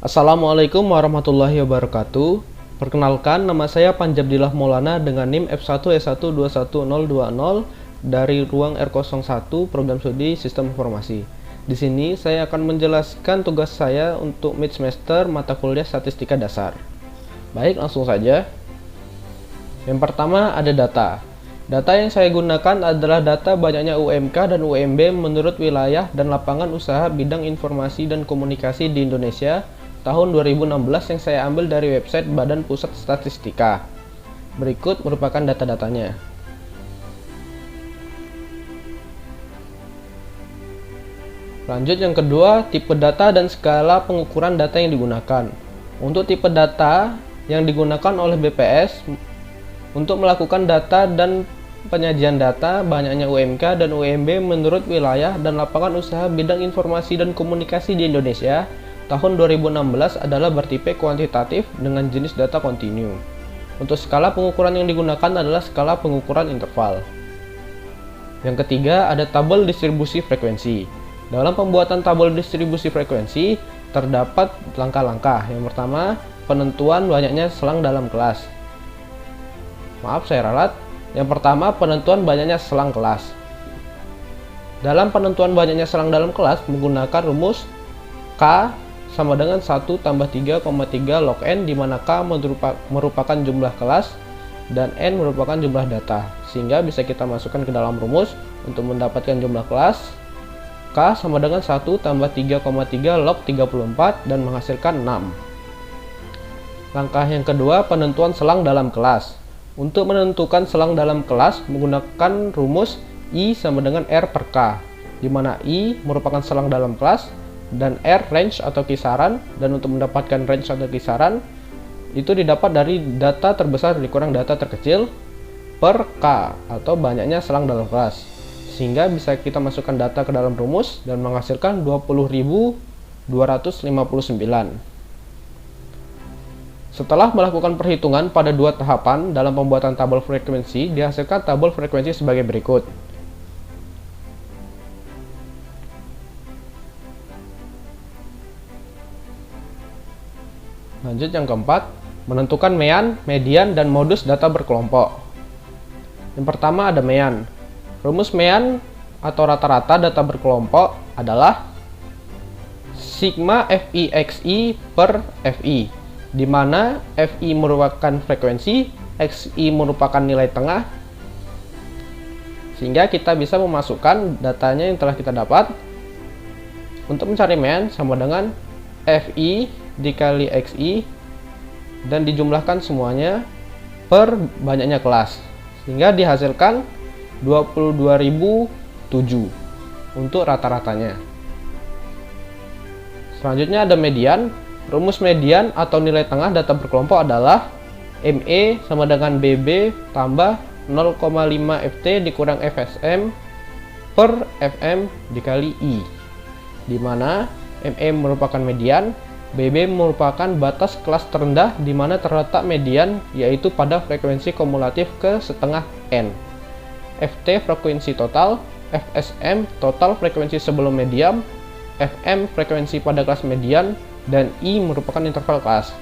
Assalamualaikum warahmatullahi wabarakatuh. Perkenalkan, nama saya Panjabdillah Maulana dengan NIM F1S1211020 dari ruang R01 Program Studi Sistem Informasi. Di sini saya akan menjelaskan tugas saya untuk mid semester mata kuliah Statistika Dasar. Baik, langsung saja. Yang pertama ada data. Data yang saya gunakan adalah data banyaknya UMK dan UMB menurut wilayah dan lapangan usaha bidang informasi dan komunikasi di Indonesia tahun 2016 yang saya ambil dari website Badan Pusat Statistika. Berikut merupakan data-datanya. Lanjut yang kedua, tipe data dan skala pengukuran data yang digunakan. Untuk tipe data yang digunakan oleh BPS untuk melakukan data dan penyajian data banyaknya UMK dan UMB menurut wilayah dan lapangan usaha bidang informasi dan komunikasi di Indonesia tahun 2016 adalah bertipe kuantitatif dengan jenis data kontinu. Untuk skala pengukuran yang digunakan adalah skala pengukuran interval. Yang ketiga ada tabel distribusi frekuensi. Dalam pembuatan tabel distribusi frekuensi terdapat langkah-langkah. Yang pertama, penentuan banyaknya selang dalam kelas. Maaf, saya ralat. Yang pertama, penentuan banyaknya selang kelas. Dalam penentuan banyaknya selang dalam kelas menggunakan rumus K sama dengan 1 tambah 3,3 log N, di mana K merupakan jumlah kelas dan N merupakan jumlah data. Sehingga bisa kita masukkan ke dalam rumus untuk mendapatkan jumlah kelas. K sama dengan 1 tambah 3,3 log 34 dan menghasilkan 6. Langkah yang kedua, penentuan selang dalam kelas. Untuk menentukan selang dalam kelas menggunakan rumus I sama dengan R per K, di mana I merupakan selang dalam kelas dan R range atau kisaran, dan untuk mendapatkan range atau kisaran itu didapat dari data terbesar dikurang data terkecil per K atau banyaknya selang dalam kelas, sehingga bisa kita masukkan data ke dalam rumus dan menghasilkan 20.259. Setelah melakukan perhitungan pada dua tahapan dalam pembuatan tabel frekuensi, dihasilkan tabel frekuensi sebagai berikut. Lanjut yang keempat, menentukan mean, median, dan modus data berkelompok. Yang pertama ada mean. Rumus mean atau rata-rata data berkelompok adalah sigma FIXI per FI, di mana FI merupakan frekuensi, XI merupakan nilai tengah, sehingga kita bisa memasukkan datanya yang telah kita dapat. Untuk mencari mean sama dengan FI dikali XI dan dijumlahkan semuanya per banyaknya kelas, sehingga dihasilkan 22.007 untuk rata-ratanya. Selanjutnya ada median. Rumus median atau nilai tengah data berkelompok adalah ME sama dengan BB tambah 0,5 FT dikurang FSM per FM dikali I, di mana ME merupakan median, BB merupakan batas kelas terendah di mana terletak median, yaitu pada frekuensi kumulatif ke setengah N. FT frekuensi total, FSM total frekuensi sebelum median, FM frekuensi pada kelas median, dan I merupakan interval kelas.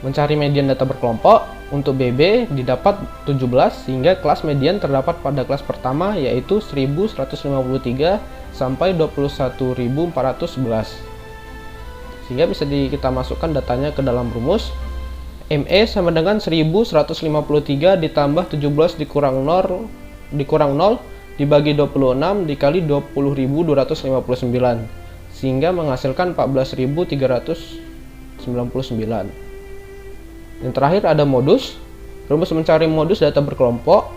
Mencari median data berkelompok, untuk BB didapat 17, sehingga kelas median terdapat pada kelas pertama yaitu 1153 sampai 21.411. Sehingga bisa kita masukkan datanya ke dalam rumus. ME sama dengan 1153 ditambah 17 dikurang 0 dibagi 26 dikali 20.259, sehingga menghasilkan 14.399. Yang terakhir ada modus. Rumus mencari modus data berkelompok.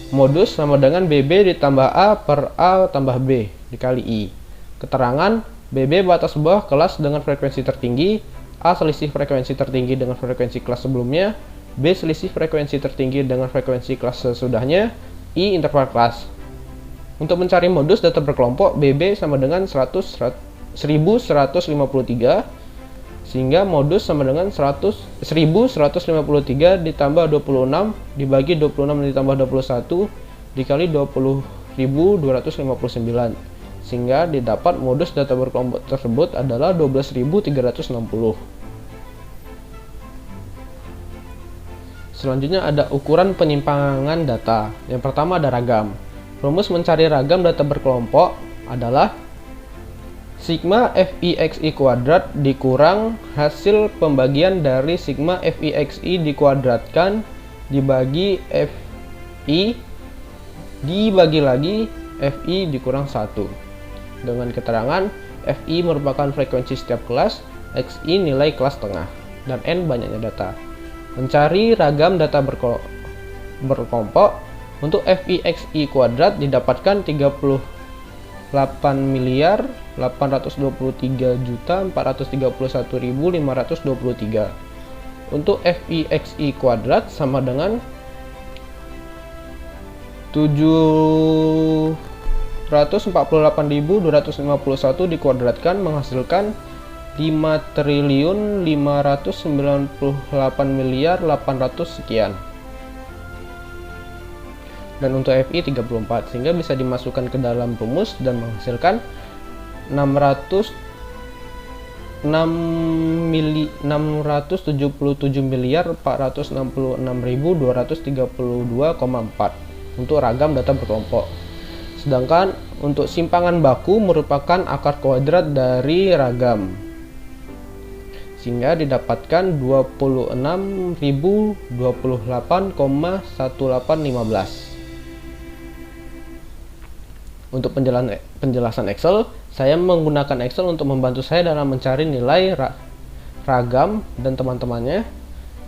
Modus sama dengan BB ditambah A per A tambah B dikali I. Keterangan, BB batas bawah kelas dengan frekuensi tertinggi, A selisih frekuensi tertinggi dengan frekuensi kelas sebelumnya, B selisih frekuensi tertinggi dengan frekuensi kelas sesudahnya, I interval kelas. Untuk mencari modus data berkelompok, BB sama dengan 1153, sehingga modus sama dengan 1153 ditambah 26 dibagi 26 ditambah 21 dikali 20.259, sehingga didapat modus data berkelompok tersebut adalah 12.360. Selanjutnya ada ukuran penyimpangan data. Yang pertama ada ragam. Rumus mencari ragam data berkelompok adalah sigma FIXI kuadrat dikurang hasil pembagian dari sigma FIXI dikuadratkan dibagi FI dibagi lagi FI dikurang 1. Dengan keterangan FI merupakan frekuensi setiap kelas, XI nilai kelas tengah, dan N banyaknya data. Mencari ragam data berkelompok untuk FIXI kuadrat didapatkan 38.823.431.523. Untuk FIXI kuadrat sama dengan 748.251 dikuadratkan menghasilkan 5.598.800 sekian. Dan untuk FI 34, sehingga bisa dimasukkan ke dalam rumus dan menghasilkan 677.466.232,4 untuk ragam data berkelompok. Sedangkan untuk simpangan baku merupakan akar kuadrat dari ragam, sehingga didapatkan 26.028,1815. Untuk penjelasan Excel, saya menggunakan Excel untuk membantu saya dalam mencari nilai ragam dan teman-temannya,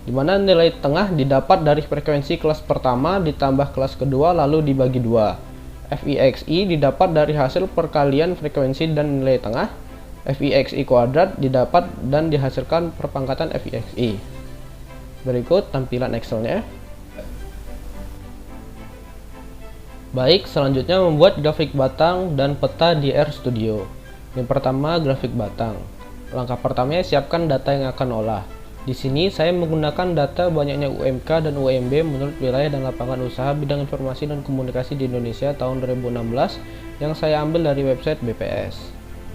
di mana nilai tengah didapat dari frekuensi kelas pertama ditambah kelas kedua lalu dibagi 2. FIXI didapat dari hasil perkalian frekuensi dan nilai tengah. FIXI kuadrat didapat dan dihasilkan perpangkatan FIXI. Berikut tampilan Excelnya. Baik, selanjutnya membuat grafik batang dan peta di RStudio. Yang pertama, grafik batang. Langkah pertamanya, siapkan data yang akan olah. Di sini saya menggunakan data banyaknya UMK dan UMB menurut wilayah dan lapangan usaha bidang informasi dan komunikasi di Indonesia tahun 2016 yang saya ambil dari website BPS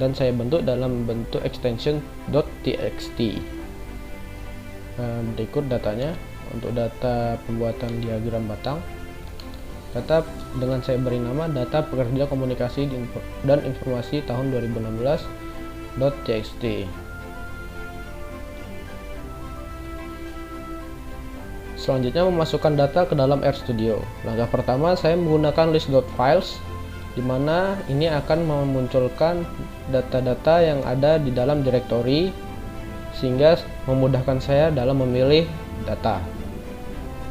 dan saya bentuk dalam bentuk extension .txt. Berikut datanya. Untuk data pembuatan diagram batang, data dengan saya beri nama data pekerja komunikasi dan informasi tahun 2016 .txt. Selanjutnya memasukkan data ke dalam RStudio. Langkah pertama saya menggunakan list.files, di mana ini akan memunculkan data-data yang ada di dalam direktori sehingga memudahkan saya dalam memilih data.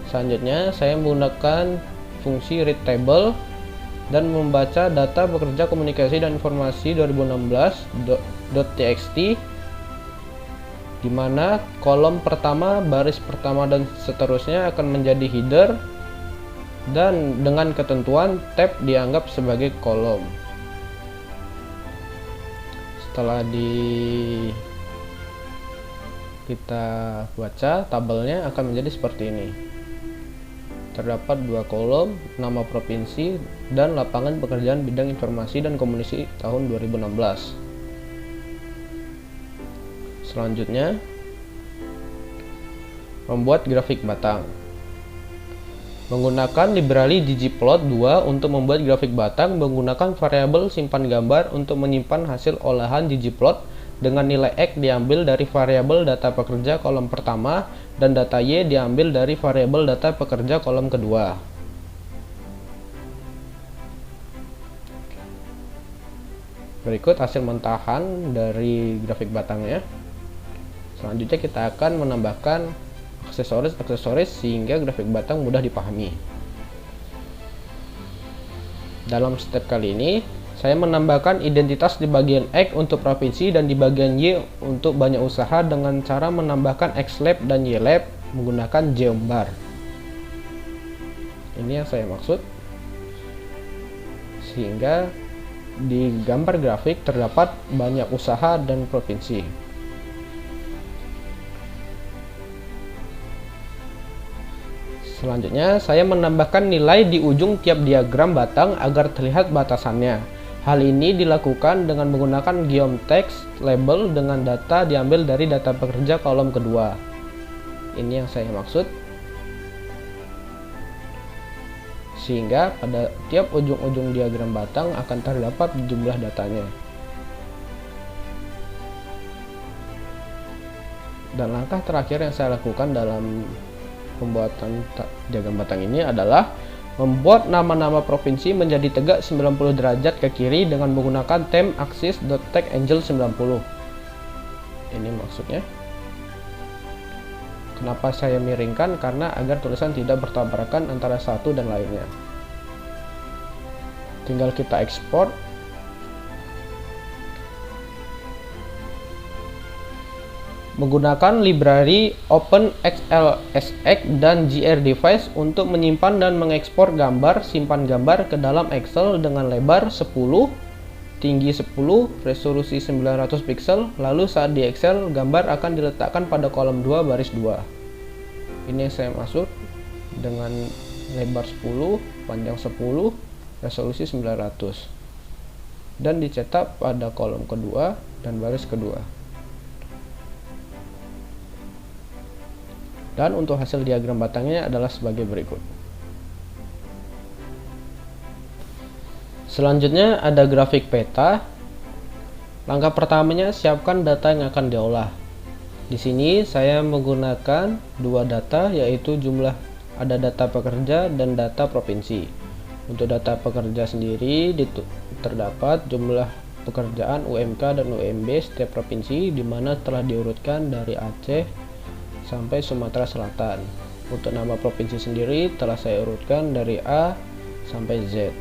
Selanjutnya saya menggunakan fungsi read table dan membaca data pekerja komunikasi dan informasi 2016.txt, di mana kolom pertama, baris pertama dan seterusnya akan menjadi header dan dengan ketentuan tab dianggap sebagai kolom. Setelah kita baca, tabelnya akan menjadi seperti ini. Terdapat 2 kolom, nama provinsi dan lapangan pekerjaan bidang informasi dan komunikasi tahun 2016. Selanjutnya, membuat grafik batang. Menggunakan library ggplot 2 untuk membuat grafik batang, menggunakan variabel simpan gambar untuk menyimpan hasil olahan ggplot dengan nilai X diambil dari variabel data pekerja kolom pertama dan data Y diambil dari variabel data pekerja kolom kedua. Berikut hasil mentahan dari grafik batangnya. Selanjutnya kita akan menambahkan aksesoris sehingga grafik batang mudah dipahami. Dalam step kali ini, saya menambahkan identitas di bagian X untuk provinsi dan di bagian Y untuk banyak usaha dengan cara menambahkan XLab dan YLab menggunakan geombar. Ini yang saya maksud. Sehingga di gambar grafik terdapat banyak usaha dan provinsi. Selanjutnya, saya menambahkan nilai di ujung tiap diagram batang agar terlihat batasannya. Hal ini dilakukan dengan menggunakan geomtext label dengan data diambil dari data pekerja kolom kedua. Ini yang saya maksud. Sehingga pada tiap ujung-ujung diagram batang akan terdapat jumlah datanya. Dan langkah terakhir yang saya lakukan dalam pembuatan diagram batang ini adalah membuat nama-nama provinsi menjadi tegak 90 derajat ke kiri dengan menggunakan time axis .tag angle 90. Ini maksudnya. Kenapa saya miringkan? Karena agar tulisan tidak bertabrakan antara satu dan lainnya. Tinggal kita ekspor. Menggunakan library OpenXLSX dan GRDevice untuk menyimpan dan mengekspor gambar, simpan gambar ke dalam Excel dengan lebar 10, tinggi 10, resolusi 900 pixel, lalu saat di Excel, gambar akan diletakkan pada kolom 2 baris 2. Ini yang saya maksud dengan lebar 10, panjang 10, resolusi 900. Dan dicetak pada kolom kedua dan baris kedua. Dan untuk hasil diagram batangnya adalah sebagai berikut. Selanjutnya ada grafik peta. Langkah pertamanya siapkan data yang akan diolah. Di sini saya menggunakan dua data, yaitu ada data pekerja dan data provinsi. Untuk data pekerja sendiri terdapat jumlah pekerjaan UMK dan UMB setiap provinsi, di mana telah diurutkan dari Aceh sampai Sumatera Selatan. Untuk nama provinsi sendiri telah saya urutkan dari A sampai Z.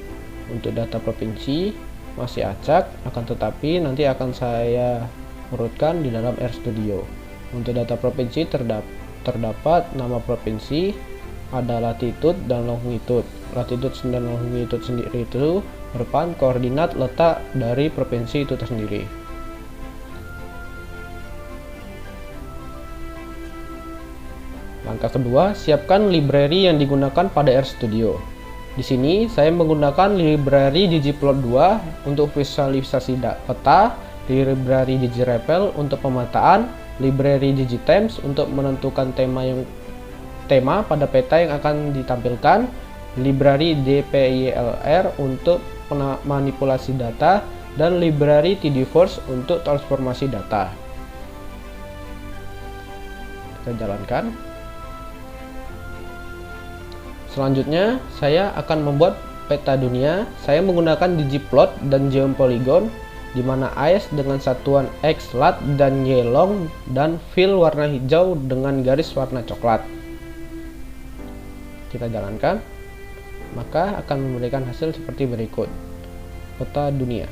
Untuk data provinsi masih acak, akan tetapi nanti akan saya urutkan di dalam RStudio. Untuk data provinsi terdapat nama provinsi, ada latitude dan longitude. Latitude dan longitude sendiri itu merupakan koordinat letak dari provinsi itu tersendiri. Langkah kedua, siapkan library yang digunakan pada RStudio. Di sini saya menggunakan library ggplot 2 untuk visualisasi peta, library ggRepel untuk pemetaan, library ggThemes untuk menentukan tema pada peta yang akan ditampilkan, library dpilr untuk manipulasi data, dan library tdforce untuk transformasi data. Kita jalankan. Selanjutnya, saya akan membuat peta dunia. Saya menggunakan ggplot dan geopolygon, di mana AES dengan satuan X lat dan Y long, dan fill warna hijau dengan garis warna coklat. Kita jalankan, maka akan memberikan hasil seperti berikut. Peta dunia.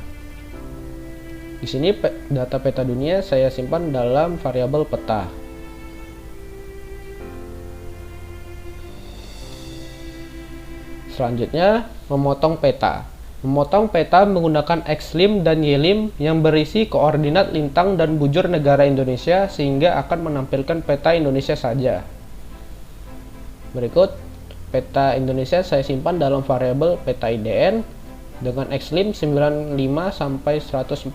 Di sini data peta dunia saya simpan dalam variabel peta. Selanjutnya, memotong peta. Memotong peta menggunakan Xlim dan Ylim yang berisi koordinat lintang dan bujur negara Indonesia sehingga akan menampilkan peta Indonesia saja. Berikut, peta Indonesia saya simpan dalam variabel peta IDN dengan Xlim 95 sampai 142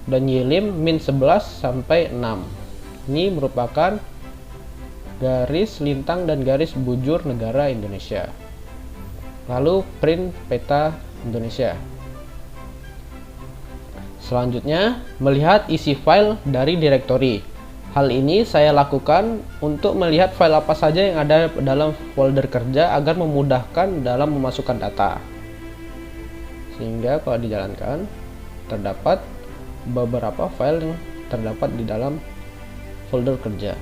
dan Ylim min 11 sampai 6. Ini merupakan garis lintang dan garis bujur negara Indonesia. Lalu print peta Indonesia. Selanjutnya, melihat isi file dari direktori. Hal ini saya lakukan untuk melihat file apa saja yang ada dalam folder kerja agar memudahkan dalam memasukkan data. Sehingga kalau dijalankan, terdapat beberapa file yang terdapat di dalam folder kerja.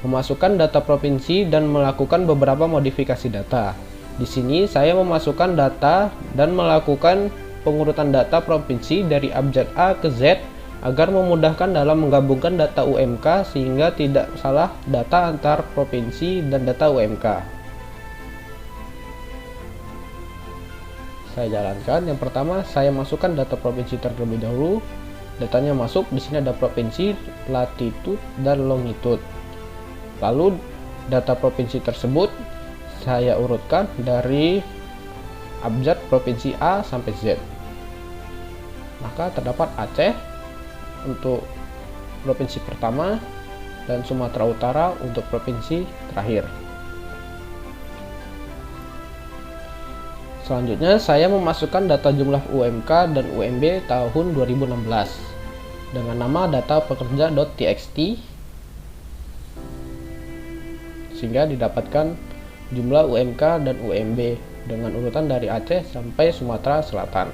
Memasukkan data provinsi dan melakukan beberapa modifikasi data. Di sini saya memasukkan data dan melakukan pengurutan data provinsi dari abjad A ke Z agar memudahkan dalam menggabungkan data UMK sehingga tidak salah data antar provinsi dan data UMK. Saya jalankan. Yang pertama, saya masukkan data provinsi terlebih dahulu. Datanya masuk, di sini ada provinsi, latitude, dan longitude. Lalu data provinsi tersebut saya urutkan dari abjad provinsi A sampai Z. maka terdapat Aceh untuk provinsi pertama dan Sumatera Utara untuk provinsi terakhir. Selanjutnya saya memasukkan data jumlah UMK dan UMB tahun 2016 dengan nama data pekerja.txt sehingga didapatkan jumlah UMK dan UMB dengan urutan dari Aceh sampai Sumatera Selatan.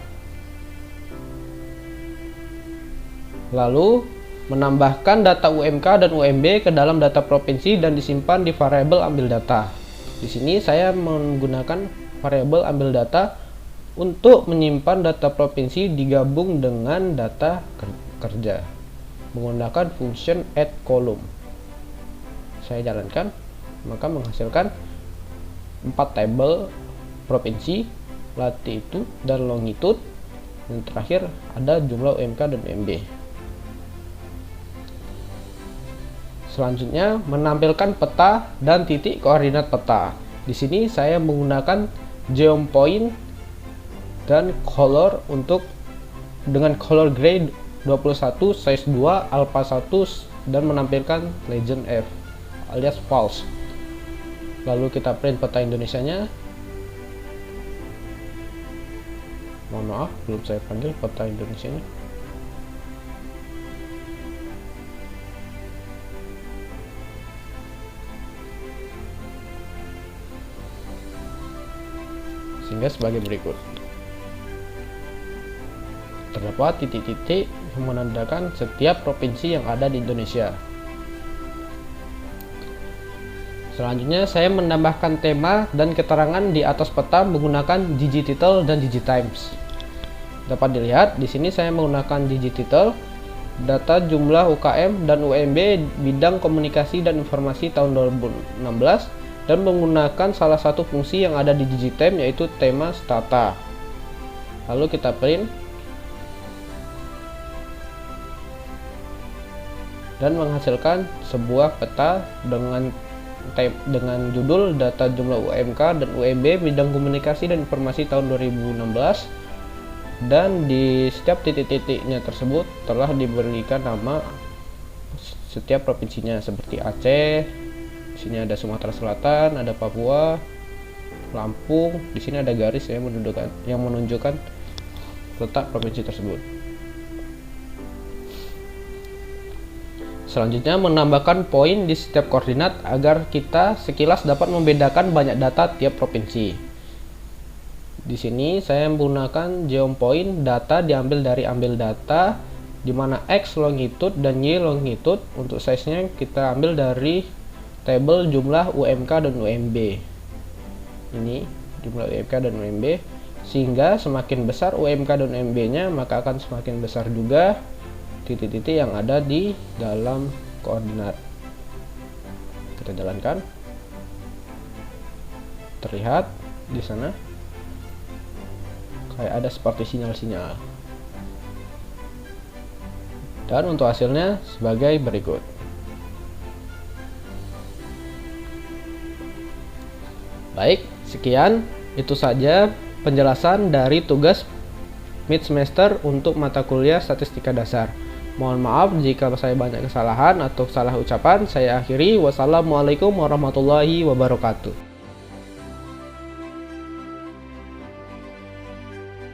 Lalu menambahkan data UMK dan UMB ke dalam data provinsi dan disimpan di variabel ambil data. Di sini saya menggunakan variabel ambil data untuk menyimpan data provinsi digabung dengan data kerja menggunakan function add column. Saya jalankan, maka menghasilkan 4 tabel provinsi, latitude dan longitude, dan terakhir ada jumlah UMK dan UMB. Selanjutnya menampilkan peta dan titik koordinat peta. Di sini saya menggunakan geopoint dan color dengan color gray 21 size 2 alpha 1 dan menampilkan legend F alias false. Lalu kita print peta Indonesianya. Mohon maaf, belum saya panggil peta Indonesianya. Sehingga sebagai berikut. Terdapat titik-titik yang menandakan setiap provinsi yang ada di Indonesia. Selanjutnya saya menambahkan tema dan keterangan di atas peta menggunakan digititle dan digitimes. Dapat dilihat di sini saya menggunakan digititle, data jumlah UKM dan UMB bidang komunikasi dan informasi tahun 2016 dan menggunakan salah satu fungsi yang ada di digitime yaitu tema stata. Lalu kita print dan menghasilkan sebuah peta dengan judul data jumlah UMK dan UMB bidang komunikasi dan informasi tahun 2016, dan di setiap titik-titiknya tersebut telah diberikan nama setiap provinsinya seperti Aceh. Di sini ada Sumatera Selatan, ada Papua, Lampung. Di sini ada garis yang menunjukkan letak provinsi tersebut. Selanjutnya menambahkan poin di setiap koordinat agar kita sekilas dapat membedakan banyak data tiap provinsi. Di sini saya menggunakan geopoint, data diambil dari ambil data, di mana X longitude dan Y longitude. Untuk size-nya kita ambil dari tabel jumlah UMK dan UMB. Ini jumlah UMK dan UMB, sehingga semakin besar UMK dan UMB-nya maka akan semakin besar juga titik-titik yang ada di dalam koordinat. Kita jalankan. Terlihat di sana kayak ada seperti sinyal-sinyal. Dan untuk hasilnya sebagai berikut. Baik, sekian itu saja penjelasan dari tugas mid semester untuk mata kuliah statistika dasar. Mohon maaf jika saya banyak kesalahan atau salah ucapan. Saya akhiri. Wassalamualaikum warahmatullahi wabarakatuh.